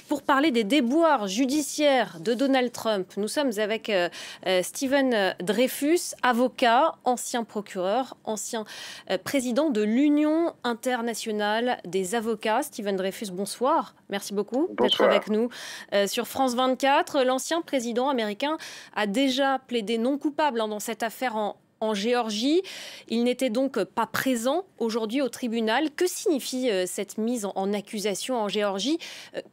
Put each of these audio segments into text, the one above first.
Pour parler des déboires judiciaires de Donald Trump, nous sommes avec Stephen Dreyfus, avocat, ancien procureur, ancien président de l'Union internationale des avocats. Stephen Dreyfus, bonsoir. Merci beaucoup d'être Bonsoir. avec nous sur France 24. L'ancien président américain a déjà plaidé non coupable dans cette affaire en Géorgie. Il n'était donc pas présent aujourd'hui au tribunal. Que signifie cette mise en accusation en Géorgie?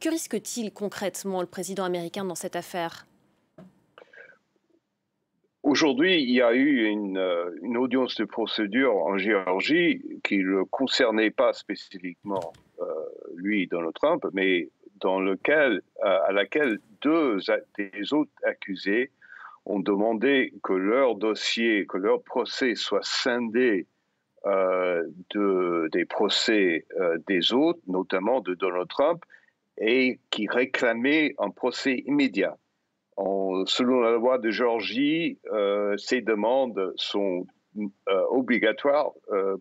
Que risque-t-il concrètement le président américain dans cette affaire? Aujourd'hui, il y a eu une audience de procédure en Géorgie qui ne concernait pas spécifiquement lui, Donald Trump, mais à laquelle des autres accusés ont demandé que leur dossier, que leur procès soit scindé des procès des autres, notamment de Donald Trump, et qui réclamaient un procès immédiat. Selon la loi de Géorgie, ces demandes sont obligatoires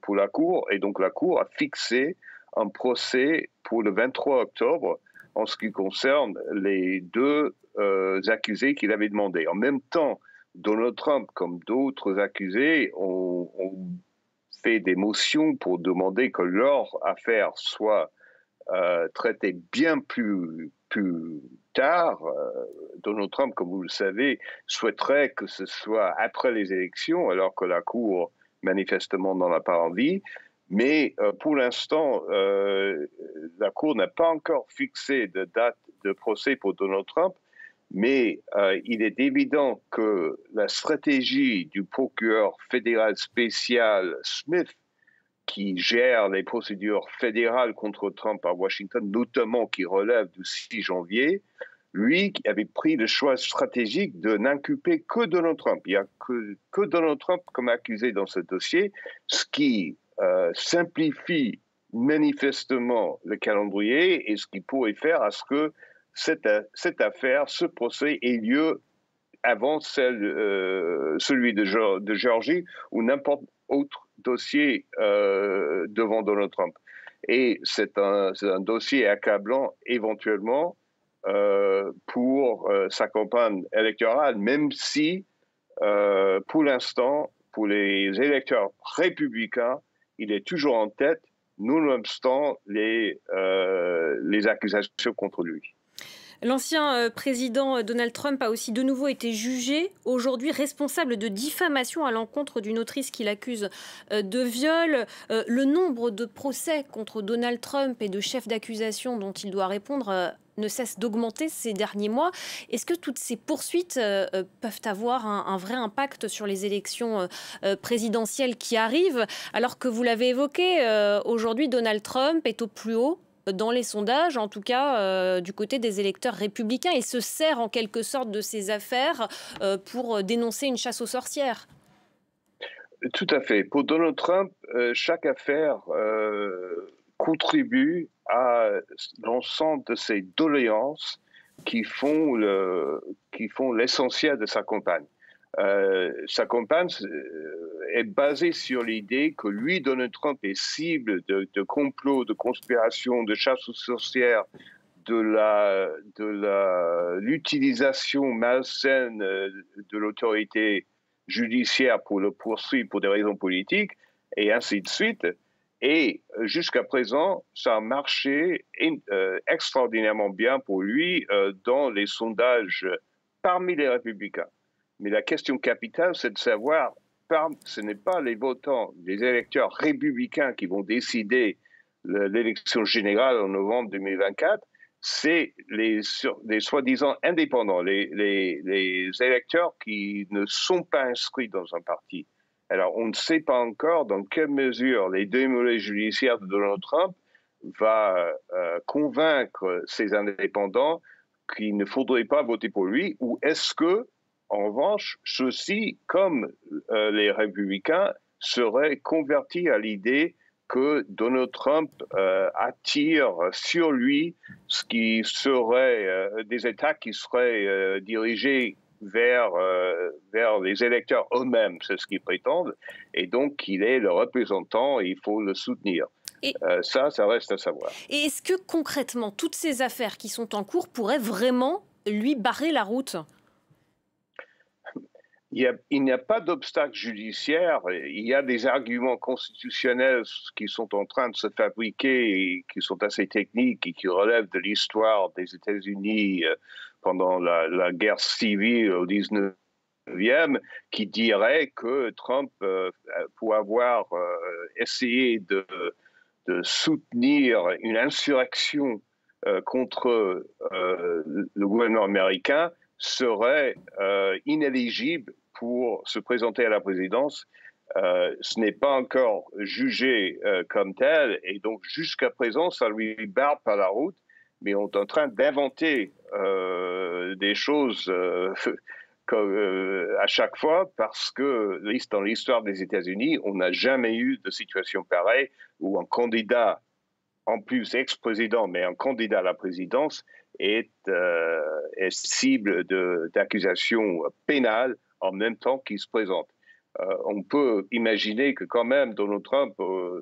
pour la Cour, et donc la Cour a fixé un procès pour le 23 octobre en ce qui concerne les deux accusés qu'il avait demandé. En même temps, Donald Trump, comme d'autres accusés, ont fait des motions pour demander que leur affaire soit traitée bien plus tard. Donald Trump, comme vous le savez, souhaiterait que ce soit après les élections, alors que la Cour, manifestement, n'en a pas envie. Mais pour l'instant, la Cour n'a pas encore fixé de date de procès pour Donald Trump, mais il est évident que la stratégie du procureur fédéral spécial Smith, qui gère les procédures fédérales contre Trump à Washington, notamment qui relèvent du 6 janvier, lui qui avait pris le choix stratégique de n'inculper que Donald Trump. Il n'y a que Donald Trump comme accusé dans ce dossier, ce qui simplifie manifestement le calendrier et ce qui pourrait faire à ce que cette affaire, ce procès ait lieu avant celui de Géorgie ou n'importe autre dossier devant Donald Trump. Et c'est un dossier accablant éventuellement pour sa campagne électorale, même si pour l'instant, pour les électeurs républicains, il est toujours en tête, nonobstant les accusations contre lui. L'ancien président Donald Trump a aussi de nouveau été jugé aujourd'hui responsable de diffamation à l'encontre d'une autrice qu'il accuse de viol. Le nombre de procès contre Donald Trump et de chefs d'accusation dont il doit répondre ne cesse d'augmenter ces derniers mois. Est-ce que toutes ces poursuites peuvent avoir un vrai impact sur les élections présidentielles qui arrivent? Alors que vous l'avez évoqué, aujourd'hui Donald Trump est au plus haut dans les sondages, en tout cas du côté des électeurs républicains, et se sert en quelque sorte de ces affaires pour dénoncer une chasse aux sorcières. Tout à fait. Pour Donald Trump, chaque affaire contribue à l'ensemble de ces doléances qui font l'essentiel de sa campagne. Sa campagne est basée sur l'idée que lui, Donald Trump, est cible de complots, de conspirations, de chasse aux sorcières, de l'utilisation malsaine de l'autorité judiciaire pour le poursuivre pour des raisons politiques, et ainsi de suite. Et jusqu'à présent, ça a marché extraordinairement bien pour lui dans les sondages parmi les républicains. Mais la question capitale, c'est de savoir, ce n'est pas les votants, les électeurs républicains qui vont décider l'élection générale en novembre 2024, c'est les soi-disant indépendants, les électeurs qui ne sont pas inscrits dans un parti. Alors, on ne sait pas encore dans quelle mesure les démêlés judiciaires de Donald Trump va convaincre ces indépendants qu'il ne faudrait pas voter pour lui, ou est-ce que, en revanche, ceux-ci, comme les républicains, seraient convertis à l'idée que Donald Trump attire sur lui ce qui serait des attaques qui seraient dirigées vers les électeurs eux-mêmes, c'est ce qu'ils prétendent, et donc qu'il est le représentant et il faut le soutenir. Et, Ça reste à savoir. et est-ce que concrètement, toutes ces affaires qui sont en cours pourraient vraiment lui barrer la route? Il n'y a pas d'obstacle judiciaire. Il y a des arguments constitutionnels qui sont en train de se fabriquer et qui sont assez techniques et qui relèvent de l'histoire des États-Unis pendant la guerre civile au 19e, qui dirait que Trump, pour avoir essayé de soutenir une insurrection contre le gouvernement américain, serait inéligible pour se présenter à la présidence. Ce n'est pas encore jugé comme tel, et donc jusqu'à présent, ça lui barre par la route, mais on est en train d'inventer des choses à chaque fois, parce que dans l'histoire des États-Unis, on n'a jamais eu de situation pareille où un candidat, en plus ex-président, mais un candidat à la présidence, est cible d'accusations pénales en même temps qu'il se présente. On peut imaginer que quand même Donald Trump,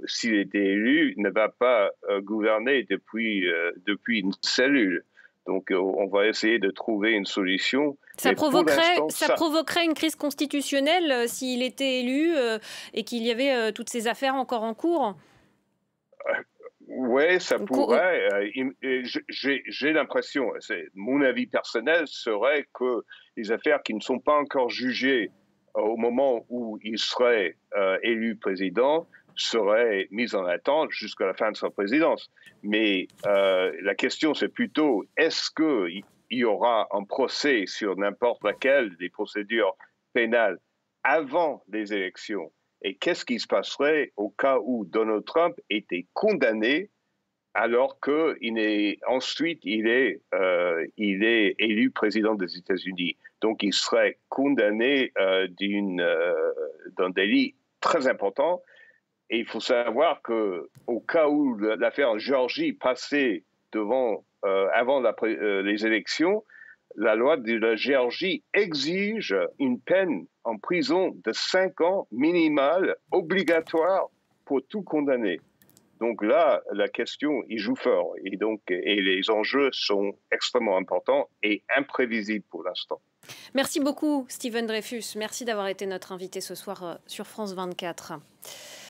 s'il était élu, ne va pas gouverner depuis une cellule. Donc on va essayer de trouver une solution. Ça provoquerait une crise constitutionnelle s'il était élu et qu'il y avait toutes ces affaires encore en cours? Oui, ça pourrait. J'ai l'impression, mon avis personnel serait que les affaires qui ne sont pas encore jugées au moment où il serait élu président seraient mises en attente jusqu'à la fin de sa présidence. Mais la question, c'est plutôt, est-ce qu'il y aura un procès sur n'importe laquelle des procédures pénales avant les élections? Et qu'est-ce qui se passerait au cas où Donald Trump était condamné alors qu'ensuite il est élu président des États-Unis? Donc il serait condamné d'un délit très important. Et il faut savoir qu'au cas où l'affaire Géorgie passait avant les élections, la loi de la Géorgie exige une peine en prison de 5 ans minimale, obligatoire pour tout condamné. Donc là, la question, il joue fort. Et les enjeux sont extrêmement importants et imprévisibles pour l'instant. Merci beaucoup, Stephen Dreyfus. Merci d'avoir été notre invité ce soir sur France 24.